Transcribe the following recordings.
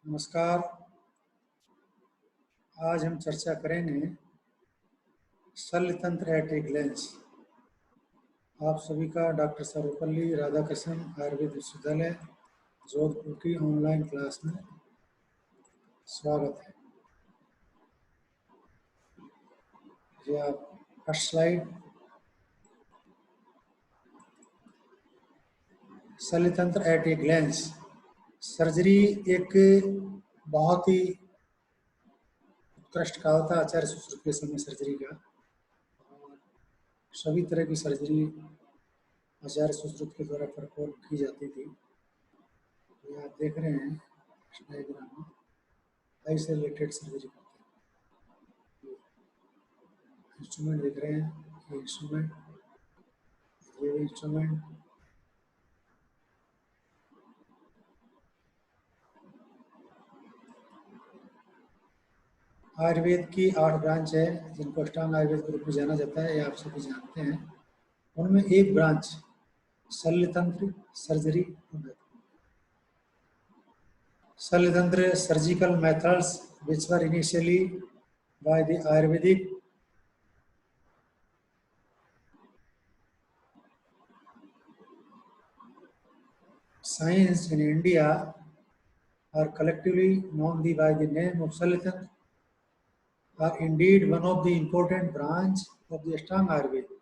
नमस्कार। आज हम चर्चा करेंगे शल्यतंत्र एट ए ग्लेंस। आप सभी का डॉक्टर सर्वपल्ली राधाकृष्णन आयुर्वेद विश्वविद्यालय जोधपुर की ऑनलाइन क्लास में स्वागत है। ये आप फर्स्ट स्लाइड। शल्यतंत्र एट ए ग्लेंस सर्जरी एक बहुत ही उत्कृष्ट कहा होता आचार्य सुश्रुत के समय सर्जरी का, और सभी तरह की सर्जरी आचार्य सुश्रुत के द्वारा परफॉर्म की जाती थी। ये आप देख रहे हैं डायग्राम में, आई से रिलेटेड सर्जरी करते हैं। इंस्ट्रूमेंट देख रहे हैं, ये इंस्ट्रूमेंट, ये इंस्ट्रूमेंट, आयुर्वेद की 8 ब्रांच है जिनको अष्टांग आयुर्वेद के रूप में जाना जाता है, ये आप सभी जानते हैं। उनमें एक ब्रांच शल्यतंत्र सर्जरी। शल्यतंत्र surgical methods which were initially by the Ayurvedic science in India are collectively known by the name of Shalitantra, are indeed one of the important branch of the Ashtanga Ayurveda.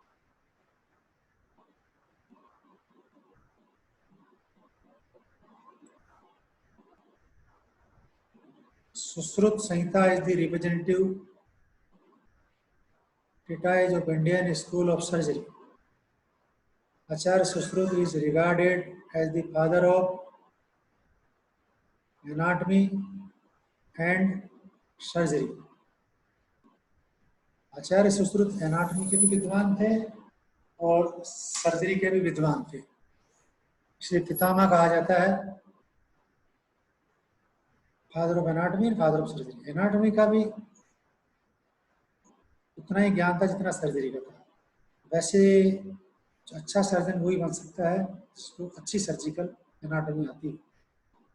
Sushrut Samhita is the representative treatise of Indian School of Surgery. Acharya Sushrut is regarded as the father of anatomy and surgery. Acharya Sushruta anatomy के भी विद्वान थे और surgery के भी विद्वान थे, इसलिए पितामह कहा जाता है, फादर ऑफ एनाटॉमी और फादर ऑफ सर्जरी। एनाटॉमी का भी उतना ही ज्ञान था जितना सर्जरी का था। वैसे जो अच्छा सर्जन वही बन सकता है जिसको अच्छी सर्जिकल एनाटॉमी आती है।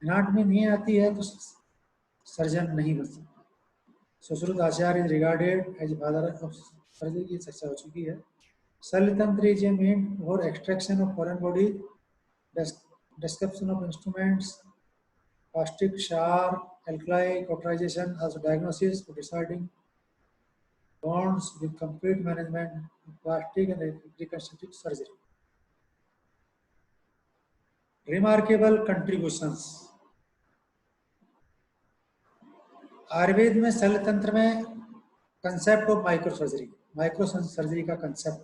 एनाटॉमी नहीं आती है तो सर्जन नहीं बन सकता। Sushruta Acharya is regarded as father of surgery की चर्चा हो चुकी है। शल्यतंत्र is a mean for extraction of foreign body, description of instruments, caustic, sharp, alkali, cauterization as a diagnosis for deciding bonds with complete management of plastic and reconstructive surgery. Remarkable contributions. Ayurveda में शल्यतंत्र में concept of micro surgery का concept.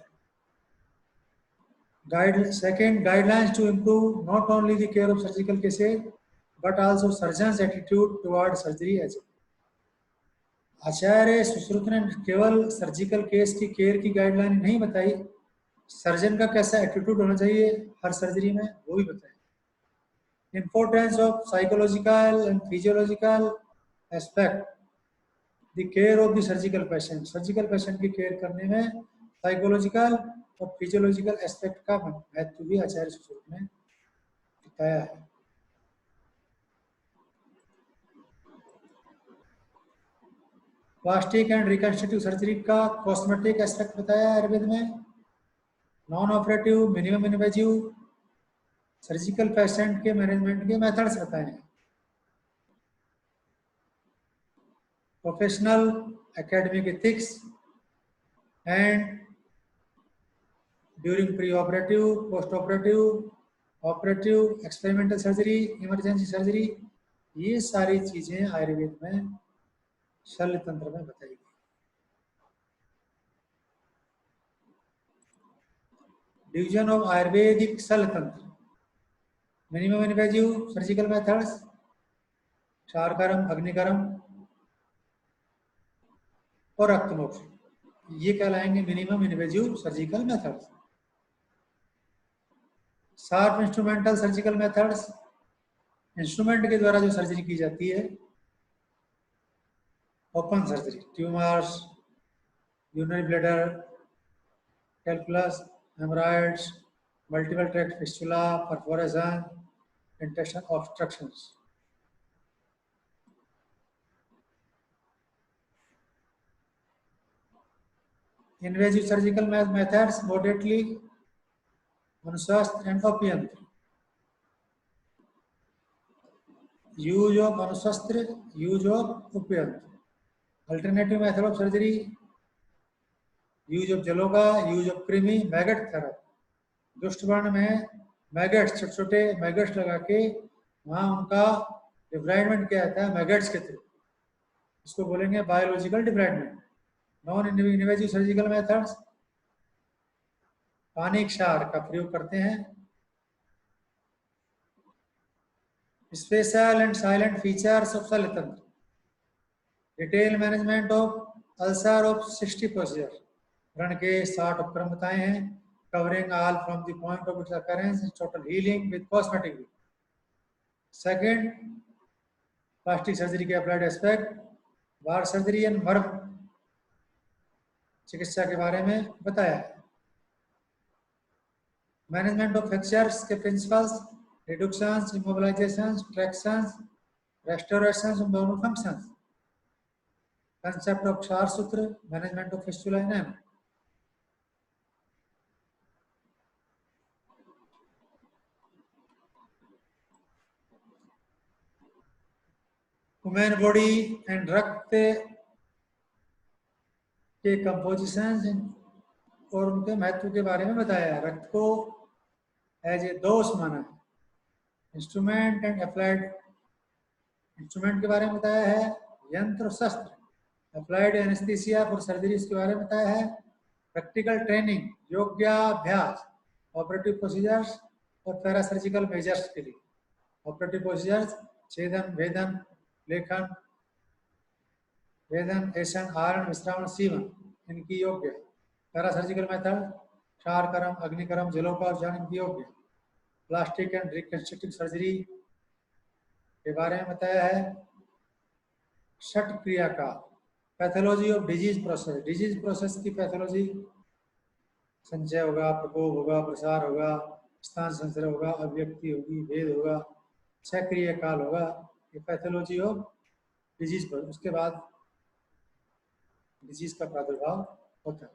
Guidelines to improve not only the care of surgical cases but also surgeon's attitude toward surgery as well. आचार्य सुश्रुत ने केवल surgical case की care की guideline नहीं बताई, सर्जन का कैसा एटीट्यूड होना चाहिए हर सर्जरी में वो भी बताया। Importance of psychological and physiological aspect the care of the surgical patient. Surgical patient की केयर करने में साइकोलॉजिकल और फिजियोलॉजिकल एस्पेक्ट का महत्व भी आचार्य सुश्रुत ने बताया है। प्लास्टिक एंड रिकंस्ट्रक्टिव सर्जरी का कॉस्मेटिक एस्पेक्ट बताया आयुर्वेद में। Non operative, minimum invasive surgical patient के मैनेजमेंट के मेथड्स बताए हैं। Professional academic ethics and during pre operative, post operative, operative, experimental surgery, emergency surgery, ये सारी चीजें आयुर्वेद में शल्यतंत्र में बताई गई। डिवीजन ऑफ आयुर्वेदिक शल्यतंत्र। मिनिमम इन्वेजिव सर्जिकल मेथड्स, क्षारकर्म, अग्निकर्म और रक्तमोक्ष, ये कहलाएंगे minimum invasive surgical methods. Sharp instrumental surgical methods, instrument के द्वारा जो सर्जरी की जाती है। Open surgery, tumours, urinary bladder, calculus, haemorrhoids, multiple tract fistula, perforation, intestine obstructions. Invasive surgical methods moderately अनुशस्त्र एंड अप्यंत्र, यूज ऑफ अनुशस्त्र, यूज ऑफ उपयंत्र, alternative method of surgery, use of जलोगा, यूज ऑफ कृमि, maggot therapy. दुष्ट वर्ण में maggots, छोटे छोटे मैगट्स लगा के वहाँ उनका डिब्राइडमेंट किया जाता है मैगट्स के थ्रू, इसको बोलेंगे biological debridement. Non invasive surgical methods पानी क्षार का प्रयोग करते हैं। Special and silent features of शल्यतंत्र, detail management of ulcer of 60 procedure, व्रण के 60 उपक्रम बताए हैं, covering all from the point of its occurrence, total healing with cosmetic. Second, plastic surgery के applied aspect, war surgery and मर्म चिकित्सा के बारे में बताया है। मैनेजमेंट ऑफ फ्रैक्चर्स के principles, reductions, इमोबिलाइजेशंस, tractions, restorations of bone functions, concept of क्षार सूत्र, management of fistula in M. Human body and रक्त के कंपोजिशन और उनके महत्व के बारे में बताया है। रक्त को एज ए दोष माना है। इंस्ट्रूमेंट एंड अप्लाइड, इंस्ट्रूमेंट के बारे में बताया है। यंत्र शस्त्र, अप्लाइड एनेस्थीसिया फॉर सर्जरी के बारे में बताया है। प्रैक्टिकल ट्रेनिंग, योग्याभ्यास, ऑपरेटिव प्रोसीजर्स और पैरासर्जिकल मेजर्स के लिए। ऑपरेटिव प्रोसीजर्स छेदन, भेदन, लेखन, वेदन, ऐसन, आरण, विश्रावण, सीवन, इनकी योग्य। पैरासर्जिकल मेथड क्षार कर्म, अग्निकर्म, जलोपचार इनकी योग्य। प्लास्टिक एंड रिकंस्ट्रक्टिव सर्जरी के बारे में बताया है। षट क्रिया का, pathology of disease process, disease process की पैथोलॉजी, संचय होगा, प्रकोप होगा, प्रसार होगा, स्थान संचय होगा, अभिव्यक्ति होगी, भेद होगा, छह क्रिया काल होगा, ये पैथोलॉजी ऑफ डिजीज पर। उसके बाद डिजीज का प्रादुर्भाव होता है।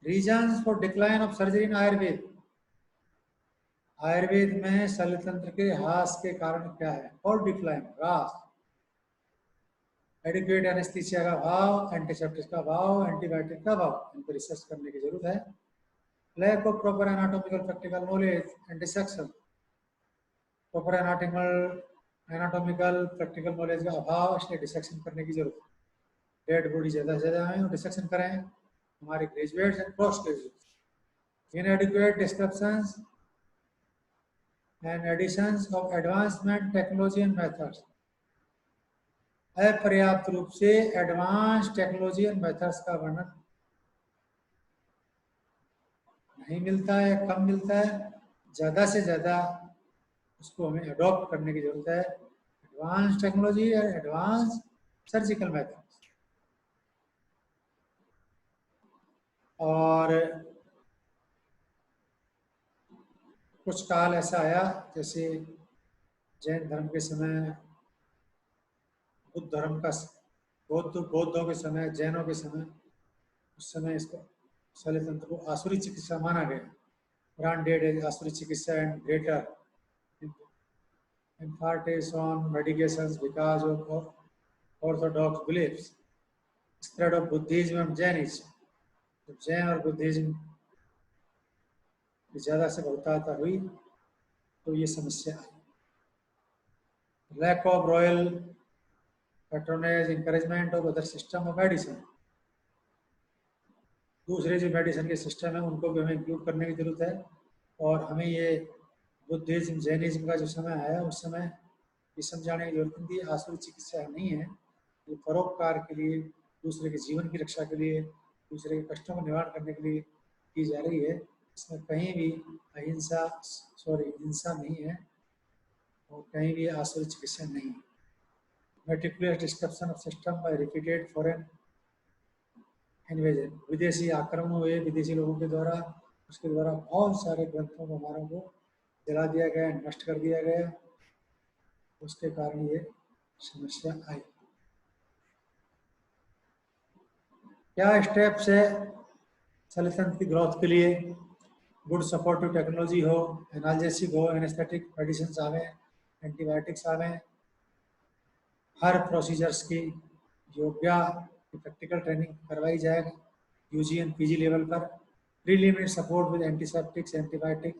Reasons for decline of surgery in Ayurveda, Ayurveda में शल्यतंत्र के ह्रास के कारण क्या है? और डिक्लाइन, ह्रास, एडिक्वेट एनेस्थीसिया का भाव, एंटीसेप्टिक का भाव, एंटीबायोटिक का भाव, इन पर रिसर्च करने की जरूरत है। Lack of proper anatomical practical knowledge and dissection, proper anatomical practical knowledge का अभाव, इसलिए डिसेक्शन करने की जरूरत है। डेड बॉडी ज़्यादा से ज़्यादा है और डिसेक्शन करें। हमारे graduates and post graduates, inadequate descriptions and additions of advancement technology and methods, अपर्याप्त रूप से एडवांस टेक्नोलॉजी एंड मेथड्स का वर्णन नहीं मिलता है, कम मिलता है। ज़्यादा से ज़्यादा उसको हमें अडॉप्ट करने की जरूरत है। एडवांस टेक्नोलॉजी और एडवांस सर्जिकल मेथड्स। और कुछ काल ऐसा आया जैसे जैन धर्म के समय, बुद्ध धर्म का, बौद्धों के समय, जैनों के समय, उस समय इसको शल्यतंत्र को आसुरी चिकित्सा माना गया। ब्रांडेड आसुरी चिकित्सा and greater emphasis on medications because of orthodox beliefs, spread of Buddhism and Jainism. जब जैन और बुद्धिज्म की ज़्यादा से बहुतायत हुई तो ये समस्या आई। Lack of royal patronage, encouragement of other system of medicine, दूसरे जो मेडिसिन के सिस्टम है उनको भी हमें इंक्लूड करने की जरूरत है। और हमें ये बुद्धिज्म, जैनिज्म का जो समय आया उस समय ये समझाने की जरूरत थी आसुरी चिकित्सा नहीं है, ये परोपकार के लिए, दूसरे के जीवन की रक्षा के लिए, दूसरे के कष्टों को निवारण करने के लिए की जा रही है। इसमें कहीं भी अहिंसा, हिंसा नहीं है और कहीं भी आसुरी चिकित्सा नहीं है। Meticulous description of system by repeated foreign invasion, विदेशी आक्रमण हुए विदेशी लोगों के द्वारा, उसके द्वारा बहुत सारे ग्रंथों को हमारों को जला दिया गया, नष्ट कर दिया गया। उसके कारण ये समस्या आई। क्या स्टेप्स है सल्फेंट की ग्रोथ के लिए? गुड सपोर्टिव टेक्नोलॉजी हो, एनाल्जेसिक हो, एनेस्थेटिक मेडिसिन आवे, एंटीबायोटिक्स आवे, हर प्रोसीजर्स की योग्य प्रैक्टिकल ट्रेनिंग करवाई जाएगी यूजी एंड पीजी लेवल पर। Preliminary support with antiseptics, antibiotic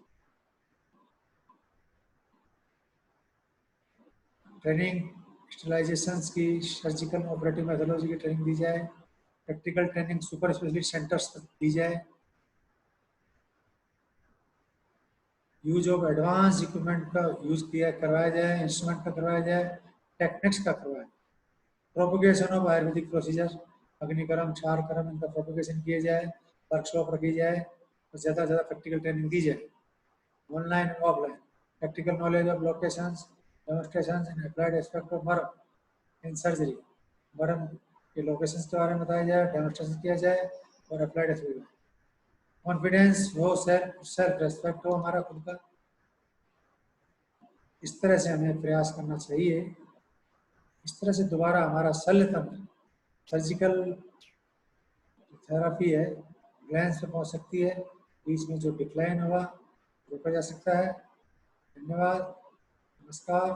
training, sterilisation की, सर्जिकल ऑपरेटिव मेथोडोलॉजी की ट्रेनिंग दी जाए, practical training super specialist centres तक दी जाए, यूज ऑफ एडवांस इक्विपमेंट का यूज किया करवाया जाए, इंस्ट्रूमेंट का करवाया जाए, टेक्निक्स का करवाया, प्रोपोगेशन ऑफ आयुर्वेदिक प्रोसीजर, अग्निकर्म, क्षार कर्म, इनका प्रोपोगेशन किया जाए, वर्कशॉप रखी जाए और ज़्यादा से ज़्यादा प्रैक्टिकल ट्रेनिंग दी जाए, ऑनलाइन और offline, practical knowledge of locations, demonstrations in applied aspect of मर्म इन सर्जरी, मर्म के लोकेशंस के बारे में बताया जाए, डेमोन्स्ट्रेशन किया जाए और अप्लाइड एस्पेक्ट, कॉन्फिडेंस हो, सेल्फ सेल्फ रेस्पेक्ट हो हमारा खुद का। इस तरह से हमें प्रयास करना चाहिए। इस तरह से दोबारा हमारा शल्य तंत्र, सर्जिकल थेरापी है, ग्लैंस पे पहुंच सकती है, बीच में जो डिक्लाइन हुआ रोका जा सकता है। धन्यवाद, नमस्कार।